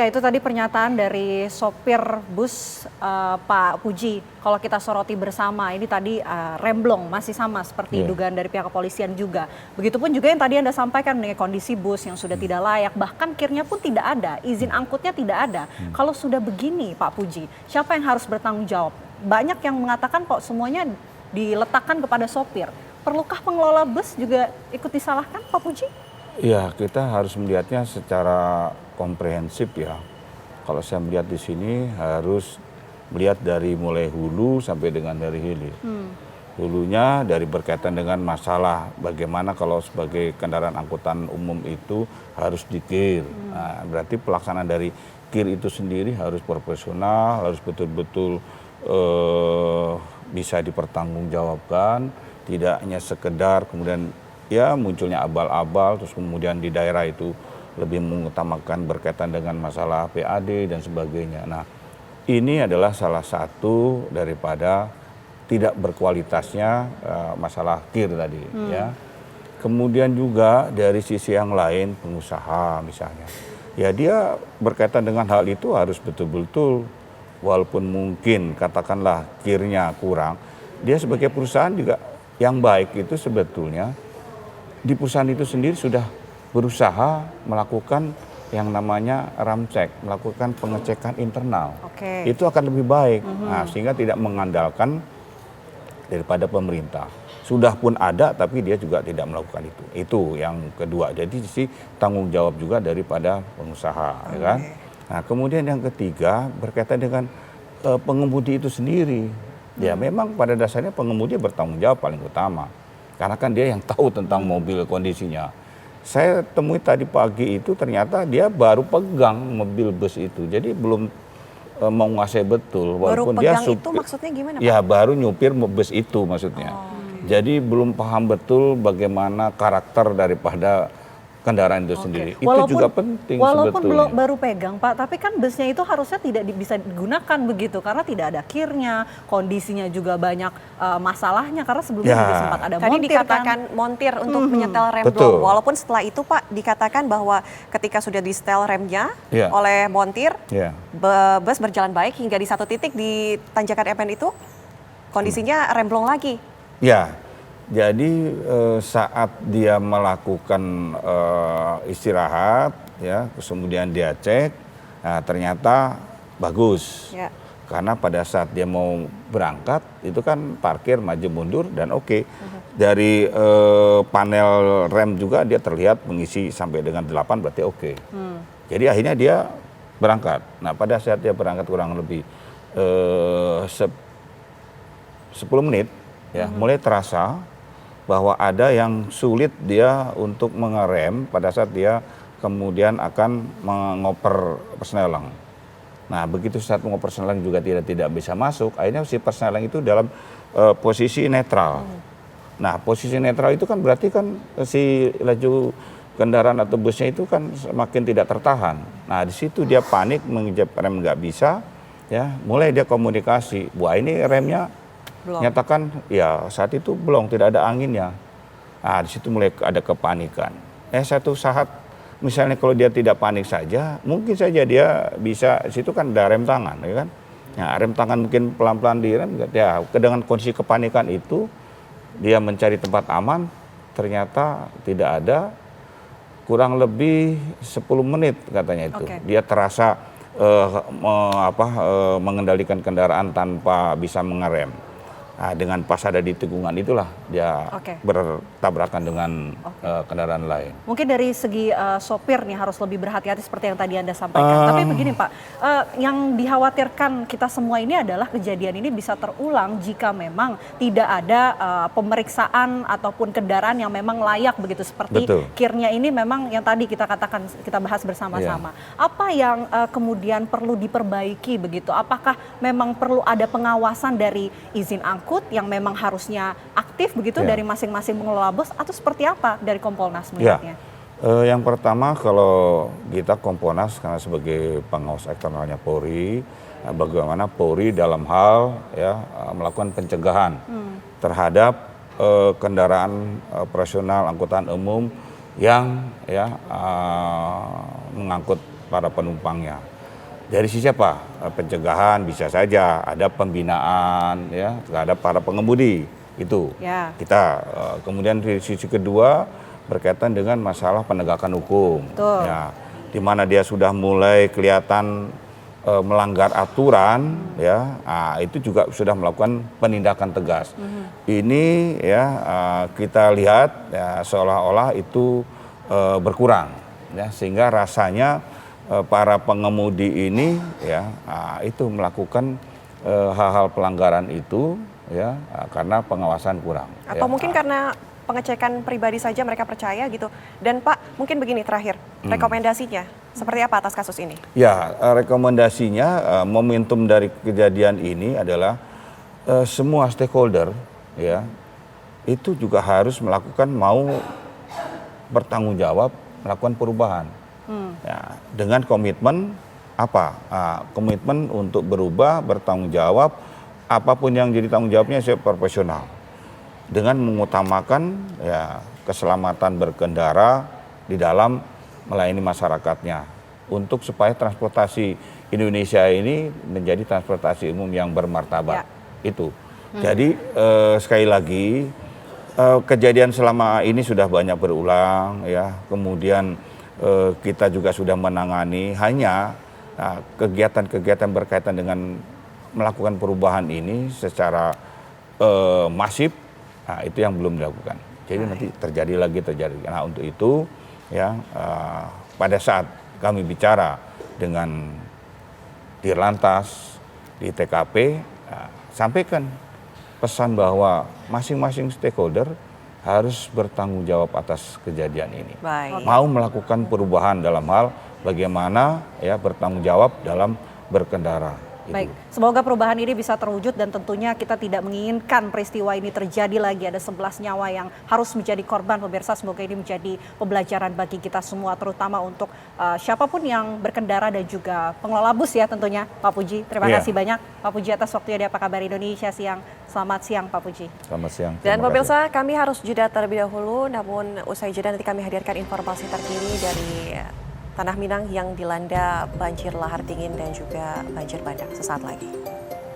Ya, itu tadi pernyataan dari sopir bus Pak Puji. Kalau kita soroti bersama, ini tadi remblong masih sama seperti dugaan dari pihak kepolisian juga. Begitupun juga yang tadi Anda sampaikan mengenai kondisi bus yang sudah tidak layak, bahkan kirnya pun tidak ada, izin angkutnya tidak ada. Kalau sudah begini Pak Puji, siapa yang harus bertanggung jawab? Banyak yang mengatakan kok semuanya diletakkan kepada sopir. Perlukah pengelola bus juga ikut disalahkan Pak Puji? Ya, kita harus melihatnya secara komprehensif ya. Kalau saya melihat di sini harus melihat dari mulai hulu sampai dengan dari hilir. Hulunya dari berkaitan dengan masalah bagaimana kalau sebagai kendaraan angkutan umum itu harus di-KIR. Nah, berarti pelaksanaan dari KIR itu sendiri harus profesional, harus betul-betul bisa dipertanggungjawabkan, tidak hanya sekedar kemudian ya munculnya abal-abal, terus kemudian di daerah itu lebih mengutamakan berkaitan dengan masalah PAD dan sebagainya. Nah, ini adalah salah satu daripada tidak berkualitasnya masalah KIR tadi ya. Kemudian juga dari sisi yang lain pengusaha misalnya. Ya dia berkaitan dengan hal itu harus betul-betul walaupun mungkin katakanlah KIR-nya kurang, dia sebagai perusahaan juga yang baik itu sebetulnya di perusahaan itu sendiri sudah berusaha melakukan yang namanya ramcek, melakukan pengecekan internal. Itu akan lebih baik, nah, sehingga tidak mengandalkan daripada pemerintah. Sudah pun ada, tapi dia juga tidak melakukan itu. Itu yang kedua. Jadi sisi tanggung jawab juga daripada pengusaha, ya kan? Nah, kemudian yang ketiga berkaitan dengan pengemudi itu sendiri. Ya, memang pada dasarnya pengemudi bertanggung jawab paling utama. Karena kan dia yang tahu tentang mobil kondisinya. Saya temui tadi pagi itu ternyata dia baru pegang mobil bus itu. Jadi belum menguasai betul. Walaupun baru pegang dia itu maksudnya gimana Pak? Ya baru nyupir bus itu maksudnya. Jadi belum paham betul bagaimana karakter daripada kendaraan itu sendiri. Itu juga penting walaupun sebetulnya. belum baru pegang Pak, tapi kan busnya itu harusnya tidak bisa digunakan begitu karena tidak ada KIR-nya, kondisinya juga banyak masalahnya karena sebelumnya juga sempat ada tadi montir dikatakan kan? montir untuk menyetel remblong. Walaupun setelah itu Pak dikatakan bahwa ketika sudah di setel remnya oleh montir, bus berjalan baik hingga di satu titik di tanjakan MN itu kondisinya remblong lagi. Ya. Jadi saat dia melakukan istirahat, ya, kemudian dia cek, nah, ternyata bagus. Karena pada saat dia mau berangkat, itu kan parkir maju mundur dan oke. Dari panel rem juga dia terlihat mengisi sampai dengan 8 berarti oke. Jadi akhirnya dia berangkat. Nah pada saat dia berangkat kurang lebih 10 menit, ya, mulai terasa bahwa ada yang sulit dia untuk mengerem pada saat dia kemudian akan mengoper persneling. Nah begitu saat mengoper persneling juga tidak bisa masuk, akhirnya si persneling itu dalam posisi netral. Nah posisi netral itu kan berarti kan si laju kendaraan atau busnya itu kan semakin tidak tertahan. Nah di situ dia panik, menginjak rem nggak bisa, ya mulai dia komunikasi, wah ini remnya nyatakan ya saat itu belum, tidak ada anginnya. Nah di situ mulai ada kepanikan. Satu saat misalnya kalau dia tidak panik saja, mungkin saja dia bisa, situ kan ada rem tangan, ya kan? Nah rem tangan mungkin pelan-pelan direm, ya dengan kondisi kepanikan itu dia mencari tempat aman, ternyata tidak ada. Kurang lebih 10 menit katanya itu, dia terasa mengendalikan kendaraan tanpa bisa mengerem. Nah, dengan pas ada di tikungan itulah dia bertabrakan dengan kendaraan lain. Mungkin dari segi sopir nih harus lebih berhati-hati seperti yang tadi Anda sampaikan. Tapi begini Pak, yang dikhawatirkan kita semua ini adalah kejadian ini bisa terulang jika memang tidak ada pemeriksaan ataupun kendaraan yang memang layak begitu seperti KIR-nya ini memang yang tadi kita katakan, kita bahas bersama-sama. Apa yang kemudian perlu diperbaiki begitu? Apakah memang perlu ada pengawasan dari izin angkut yang memang harusnya aktif begitu dari masing-masing pengelola bus atau seperti apa dari Kompolnas melihatnya? Yang pertama kalau kita Kompolnas karena sebagai pengawas eksternalnya Polri, bagaimana Polri dalam hal melakukan pencegahan terhadap kendaraan operasional angkutan umum yang mengangkut para penumpangnya. Dari sisi apa? Pencegahan bisa saja, ada pembinaan ya terhadap para pengemudi itu. Ya. Kita kemudian di sisi kedua berkaitan dengan masalah penegakan hukum. Betul. Ya, di mana dia sudah mulai kelihatan melanggar aturan, ya, itu juga sudah melakukan penindakan tegas. Ini ya kita lihat ya, seolah-olah itu berkurang, ya, sehingga rasanya para pengemudi ini ya itu melakukan hal-hal pelanggaran itu ya karena pengawasan kurang. Atau ya. Mungkin karena pengecekan pribadi saja mereka percaya gitu. Dan Pak, mungkin begini terakhir, rekomendasinya seperti apa atas kasus ini? Ya, rekomendasinya momentum dari kejadian ini adalah semua stakeholder ya itu juga harus melakukan bertanggung jawab melakukan perubahan. Ya, dengan komitmen apa? Komitmen untuk berubah, bertanggung jawab, apapun yang jadi tanggung jawabnya saya profesional. Dengan mengutamakan ya keselamatan berkendara di dalam melayani masyarakatnya untuk supaya transportasi Indonesia ini menjadi transportasi umum yang bermartabat. Ya. Itu. Jadi sekali lagi kejadian selama ini sudah banyak berulang ya. Kemudian kita juga sudah menangani, hanya kegiatan-kegiatan berkaitan dengan melakukan perubahan ini secara masif. Nah, itu yang belum dilakukan. Jadi nanti terjadi. Nah, untuk itu ya pada saat kami bicara dengan Dirlantas di TKP, sampaikan pesan bahwa masing-masing stakeholder harus bertanggung jawab atas kejadian ini. Baik. Mau melakukan perubahan dalam hal bagaimana ya bertanggung jawab dalam berkendara. Baik, semoga perubahan ini bisa terwujud dan tentunya kita tidak menginginkan peristiwa ini terjadi lagi. Ada 11 nyawa yang harus menjadi korban, pemirsa. Semoga ini menjadi pembelajaran bagi kita semua, terutama untuk siapapun yang berkendara dan juga pengelola bus ya tentunya. Pak Puji, terima kasih banyak Pak Puji atas waktunya di Apa Kabar Indonesia siang. Selamat siang Pak Puji. Selamat siang. Dan pemirsa, kami harus jeda terlebih dahulu, namun usai jeda nanti kami hadirkan informasi terkini dari Tanah Minang yang dilanda banjir lahar dingin dan juga banjir bandang sesaat lagi.